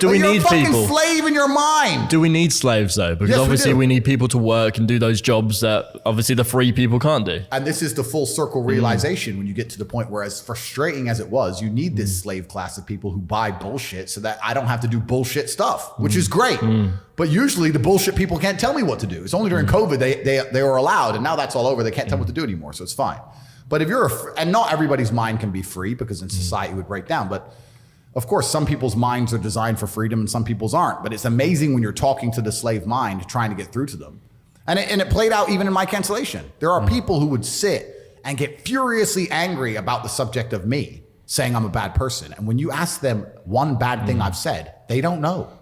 But do we need people? You're a fucking slave in your mind. Do we need slaves though? Because Yes, obviously we need people to work and do those jobs that obviously the free people can't do. And this is the full circle realization when you get to the point where, as frustrating as it was, you need this slave class of people who buy bullshit so that I don't have to do bullshit stuff, which is great. But usually the bullshit people can't tell me what to do. It's only during COVID they were allowed, and now that's all over. They can't tell me what to do anymore, so it's fine. But if you're, and not everybody's mind can be free because in society it would break down, but of course, some people's minds are designed for freedom and some people's aren't. But it's amazing when you're talking to the slave mind, trying to get through to them. And it played out even in my cancellation. There are people who would sit and get furiously angry about the subject of me saying I'm a bad person. And when you ask them one bad thing I've said, they don't know.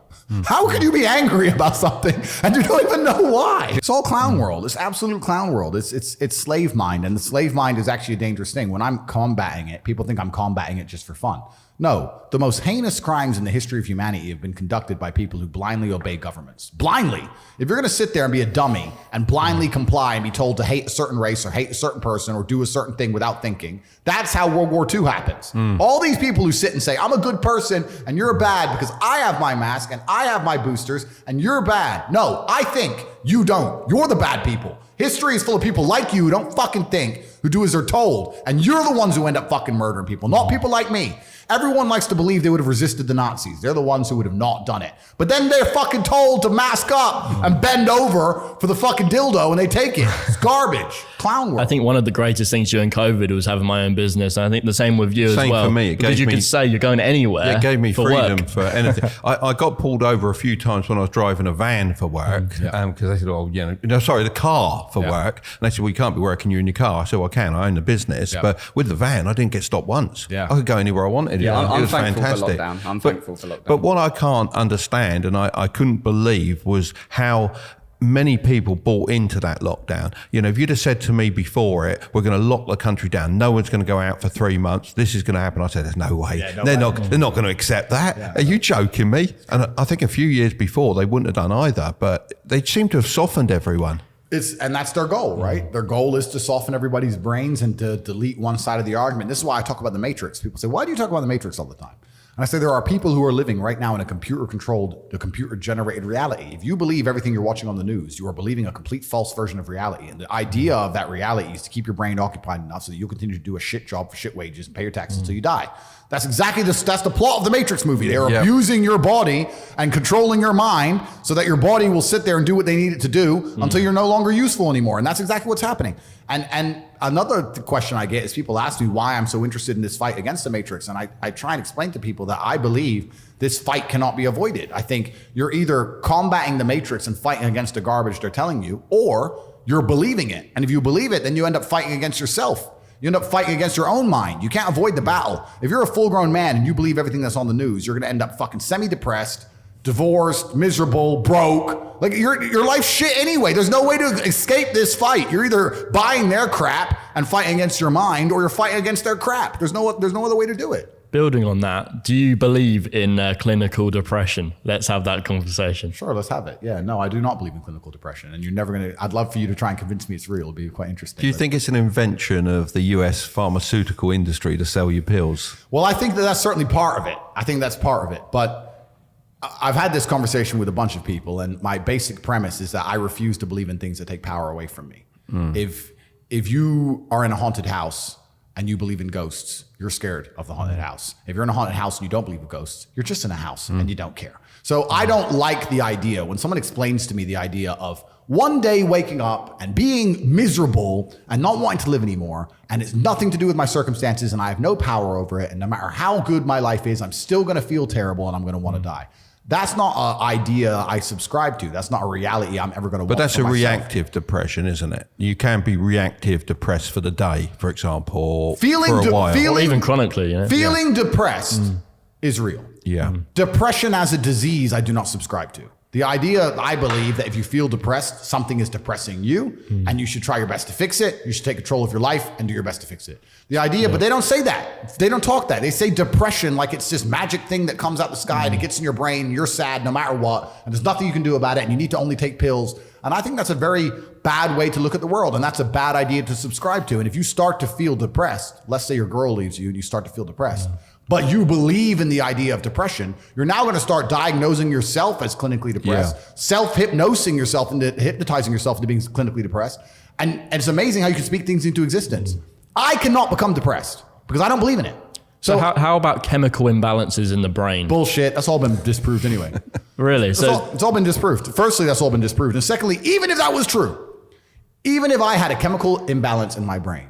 How could you be angry about something and you don't even know why? It's all clown world. It's absolute clown world. It's slave mind. And the slave mind is actually a dangerous thing. When I'm combating it, people think I'm combating it just for fun. No, the most heinous crimes in the history of humanity have been conducted by people who blindly obey governments. Blindly. If you're going to sit there and be a dummy and blindly comply and be told to hate a certain race or hate a certain person or do a certain thing without thinking, that's how World War II happens. All these people who sit and say, I'm a good person and you're bad because I have my mask and I have my boosters and you're bad. No, I think, you don't. You're the bad people. History is full of people like you who don't fucking think, who do as they're told. And you're the ones who end up fucking murdering people, not people like me. Everyone likes to believe they would have resisted the Nazis. They're the ones who would have not done it. But then they're fucking told to mask up and bend over for the fucking dildo and they take it. It's garbage. Clown world. I think one of the greatest things during COVID was having my own business. And I think the same with you as well. Same for me. Because you could say you're going anywhere. It gave me freedom work. for anything. I got pulled over a few times when I was driving a van for work because they said, oh, the car for work. And they said, well, you can't be working, you're in your car. I said, well, I can. I own the business. But with the van, I didn't get stopped once. I could go anywhere I wanted. Yeah, it I'm was thankful fantastic. for lockdown. I'm thankful for lockdown. But what I can't understand, and I couldn't believe, was how many people bought into that lockdown. You know, if you'd have said to me before it, we're going to lock the country down, no one's going to go out for 3 months, this is going to happen, I said, there's no way. They're not going to accept that. Are you joking me? And I think a few years before they wouldn't have done either, but they seem to have softened everyone. And that's their goal, right? Their goal is to soften everybody's brains and to delete one side of the argument. This is why I talk about the Matrix. People say, why do you talk about the Matrix all the time? And I say there are people who are living right now in a computer-generated reality. If you believe everything you're watching on the news, you are believing a complete false version of reality. And the idea of that reality is to keep your brain occupied enough so that you'll continue to do a shit job for shit wages and pay your taxes until you die. That's exactly that's the plot of the Matrix movie. They're abusing your body and controlling your mind so that your body will sit there and do what they need it to do until you're no longer useful anymore. And that's exactly what's happening. And another question I get is people ask me why I'm so interested in this fight against the Matrix. And I try and explain to people that I believe this fight cannot be avoided. I think you're either combating the Matrix and fighting against the garbage they're telling you, or you're believing it. And if you believe it, then you end up fighting against yourself. You end up fighting against your own mind. You can't avoid the battle. If you're a full-grown man and you believe everything that's on the news, you're going to end up fucking semi-depressed, divorced, miserable, broke. Like your life's shit anyway. There's no way to escape this fight. You're either buying their crap and fighting against your mind, or you're fighting against their crap. There's no other way to do it. Building on that, do you believe in clinical depression? Let's have that conversation. Sure, let's have it. Yeah, no, I do not believe in clinical depression. And you're never going to, I'd love for you to try and convince me it's real. It'd be quite interesting. Do you think it's an invention of the US pharmaceutical industry to sell you pills? Well, I think that's certainly part of it. I think that's part of it. But I've had this conversation with a bunch of people, and my basic premise is that I refuse to believe in things that take power away from me. If you are in a haunted house and you believe in ghosts, you're scared of the haunted house. If you're in a haunted house and you don't believe in ghosts, you're just in a house and you don't care. So I don't like the idea when someone explains to me the idea of one day waking up and being miserable and not wanting to live anymore, and it's nothing to do with my circumstances and I have no power over it, and no matter how good my life is, I'm still gonna feel terrible and I'm gonna wanna die. That's not an idea I subscribe to. That's not a reality I'm ever going to want. But that's for myself. Reactive depression, isn't it? You can be reactive depressed for the day, for example, or for a while. Or even chronically. You know? Feeling depressed is real. Yeah. Depression as a disease, I do not subscribe to. The idea, I believe, that if you feel depressed, something is depressing you, and you should try your best to fix it. You should take control of your life and do your best to fix it. The idea, but they don't say that. They don't talk that. They say depression like it's this magic thing that comes out the sky and it gets in your brain. You're sad no matter what, and there's nothing you can do about it, and you need to only take pills. And I think that's a very bad way to look at the world, and that's a bad idea to subscribe to. And if you start to feel depressed, let's say your girl leaves you and you start to feel depressed, but you believe in the idea of depression, you're now going to start diagnosing yourself as clinically depressed, self-hypnosing yourself into hypnotizing yourself into being clinically depressed. And it's amazing how you can speak things into existence. I cannot become depressed because I don't believe in it. So how about chemical imbalances in the brain? Bullshit. That's all been disproved anyway. Really? It's all been disproved. Firstly, that's all been disproved. And secondly, even if that was true, even if I had a chemical imbalance in my brain,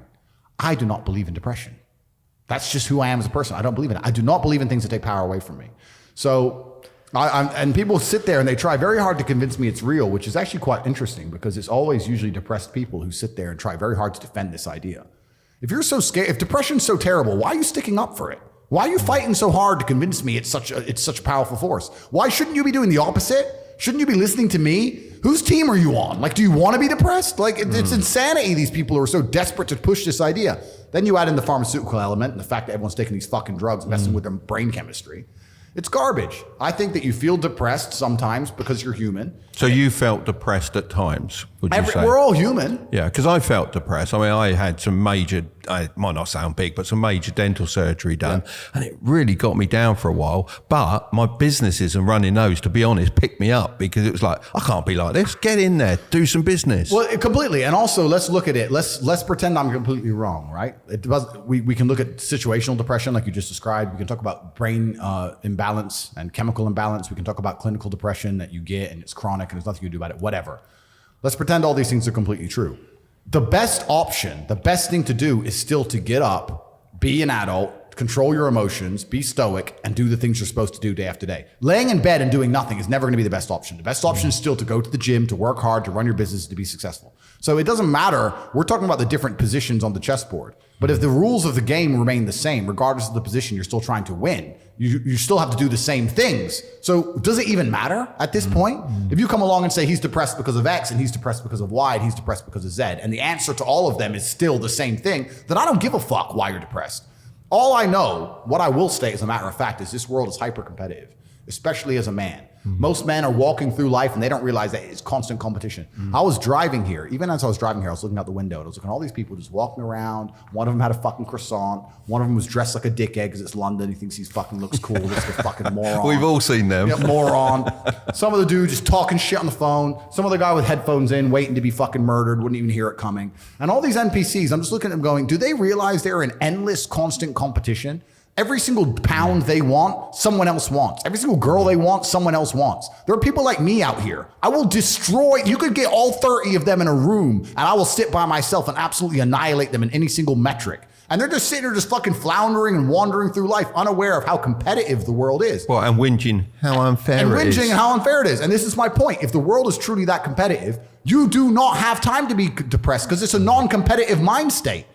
I do not believe in depression. That's just who I am as a person. I don't believe in it. I do not believe in things that take power away from me. So, and people sit there and they try very hard to convince me it's real, which is actually quite interesting because it's always usually depressed people who sit there and try very hard to defend this idea. If you're so scared, if depression's so terrible, why are you sticking up for it? Why are you fighting so hard to convince me it's such a powerful force? Why shouldn't you be doing the opposite? Shouldn't you be listening to me? Whose team are you on? Like, do you want to be depressed? Like, it's insanity. These people who are so desperate to push this idea. Then you add in the pharmaceutical element and the fact that everyone's taking these fucking drugs, messing with their brain chemistry. It's garbage. I think that you feel depressed sometimes because you're human. So you felt depressed at times, would you say? We're all human. Yeah, because I felt depressed. I mean, I had some major, it might not sound big, but some major dental surgery done. Yeah. And it really got me down for a while. But my businesses and running those, to be honest, picked me up because it was like, I can't be like this. Get in there, do some business. Well, completely. And also, let's look at it. Let's pretend I'm completely wrong, right? We can look at situational depression like you just described. We can talk about brain imbalance and chemical imbalance. We can talk about clinical depression that you get and it's chronic and there's nothing you can do about it, whatever. Let's pretend all these things are completely true. The best option, the best thing to do is still to get up, be an adult, control your emotions, be stoic, and do the things you're supposed to do day after day. Laying in bed and doing nothing is never going to be the best option. The best option is still to go to the gym, to work hard, to run your business, to be successful. So it doesn't matter. We're talking about the different positions on the chessboard. But if the rules of the game remain the same, regardless of the position you're still trying to win, you still have to do the same things. So does it even matter at this point? If you come along and say he's depressed because of X and he's depressed because of Y and he's depressed because of Z, and the answer to all of them is still the same thing, then I don't give a fuck why you're depressed. All I know, what I will state as a matter of fact, is this world is hyper competitive, especially as a man. Most men are walking through life and they don't realize that it's constant competition. I was driving here. Even as I was driving here, I was looking out the window and I was looking at all these people just walking around. One of them had a fucking croissant. One of them was dressed like a dickhead because it's London. He thinks he fucking looks cool. Looks like a fucking moron. We've all seen them. Yeah, moron. Some of the dude just talking shit on the phone. Some other guy with headphones in waiting to be fucking murdered. Wouldn't even hear it coming. And all these NPCs, I'm just looking at them going, do they realize they're in endless constant competition? Every single pound they want, someone else wants. Every single girl they want, someone else wants. There are people like me out here. I will destroy, you could get all 30 of them in a room and I will sit by myself and absolutely annihilate them in any single metric. And they're just sitting there just fucking floundering and wandering through life unaware of how competitive the world is. Well, and whinging how unfair it is. And whinging and how unfair it is. And this is my point. If the world is truly that competitive, you do not have time to be depressed because it's a non-competitive mind state.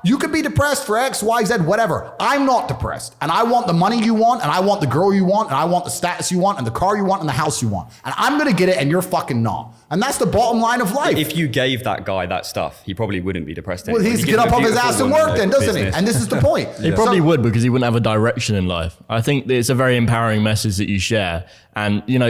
You could be depressed for X, Y, Z, whatever. I'm not depressed. And I want the money you want, and I want the girl you want, and I want the status you want, and the car you want, and the house you want. And I'm going to get it, and you're fucking not. And that's the bottom line of life. If you gave that guy that stuff, he probably wouldn't be depressed anymore. Well, he's get up off his ass and work then, doesn't he? And this is the point. He probably would because he wouldn't have a direction in life. I think it's a very empowering message that you share. And, you know,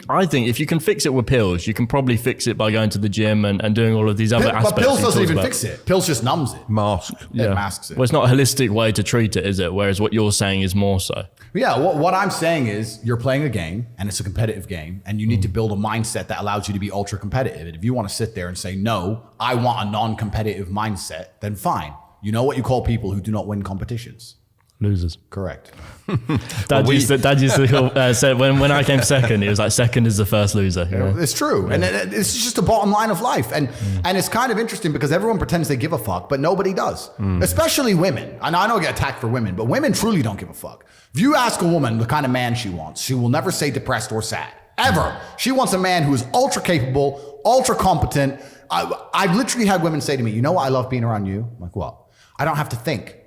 I think if you can fix it with pills, you can probably fix it by going to the gym and doing all of these other aspects. But pills doesn't even fix it. Pills just numbs it. Mask. It masks it. Well, it's not a holistic way to treat it, is it? Whereas what you're saying is more so. Yeah, what I'm saying is you're playing a game and it's a competitive game and you need to build a mindset that allows you to be ultra competitive. And if you want to sit there and say, no, I want a non-competitive mindset, then fine. You know what you call people who do not win competitions? Losers. Correct. Dad used to say when I came second, it was like second is the first loser. You know? It's true. Yeah. And it's just the bottom line of life. And it's kind of interesting because everyone pretends they give a fuck, but nobody does. Especially women. And I know I get attacked for women, but women truly don't give a fuck. If you ask a woman the kind of man she wants, she will never say depressed or sad. Ever. She wants a man who is ultra capable, ultra competent. I've literally had women say to me, you know what I love being around you? I'm like, what? I don't have to think.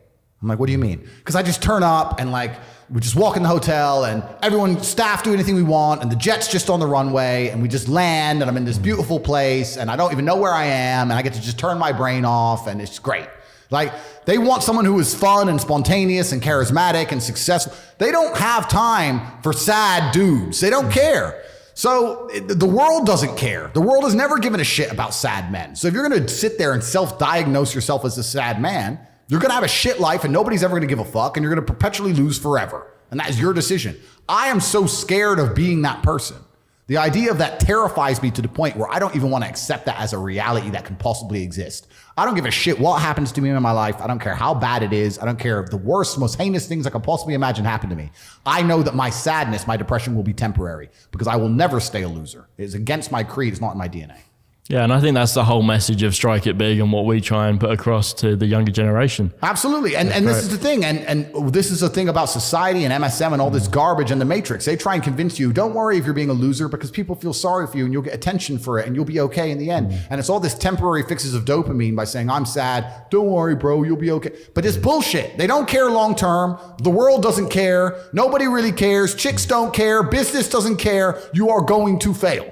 I'm like, what do you mean? Because I just turn up and like, we just walk in the hotel and everyone, staff do anything we want and the jet's just on the runway and we just land and I'm in this beautiful place and I don't even know where I am and I get to just turn my brain off and it's great. Like they want someone who is fun and spontaneous and charismatic and successful. They don't have time for sad dudes. They don't care. So the world doesn't care. The world has never given a shit about sad men. So if you're going to sit there and self-diagnose yourself as a sad man, You're going to have a shit life and nobody's ever going to give a fuck and you're going to perpetually lose forever. And that is your decision. I am so scared of being that person. The idea of that terrifies me to the point where I don't even want to accept that as a reality that can possibly exist. I don't give a shit what happens to me in my life. I don't care how bad it is. I don't care if the worst, most heinous things I could possibly imagine happen to me. I know that my sadness, my depression will be temporary because I will never stay a loser. It's against my creed. It's not in my DNA. Yeah, and I think that's the whole message of Strike It Big and what we try and put across to the younger generation. Absolutely. And this is the thing. And this is the thing about society and MSM and all this garbage and the Matrix. They try and convince you, don't worry if you're being a loser because people feel sorry for you and you'll get attention for it and you'll be okay in the end. And it's all this temporary fixes of dopamine by saying, I'm sad. Don't worry, bro. You'll be okay. But it's bullshit. They don't care long term. The world doesn't care. Nobody really cares. Chicks don't care. Business doesn't care. You are going to fail.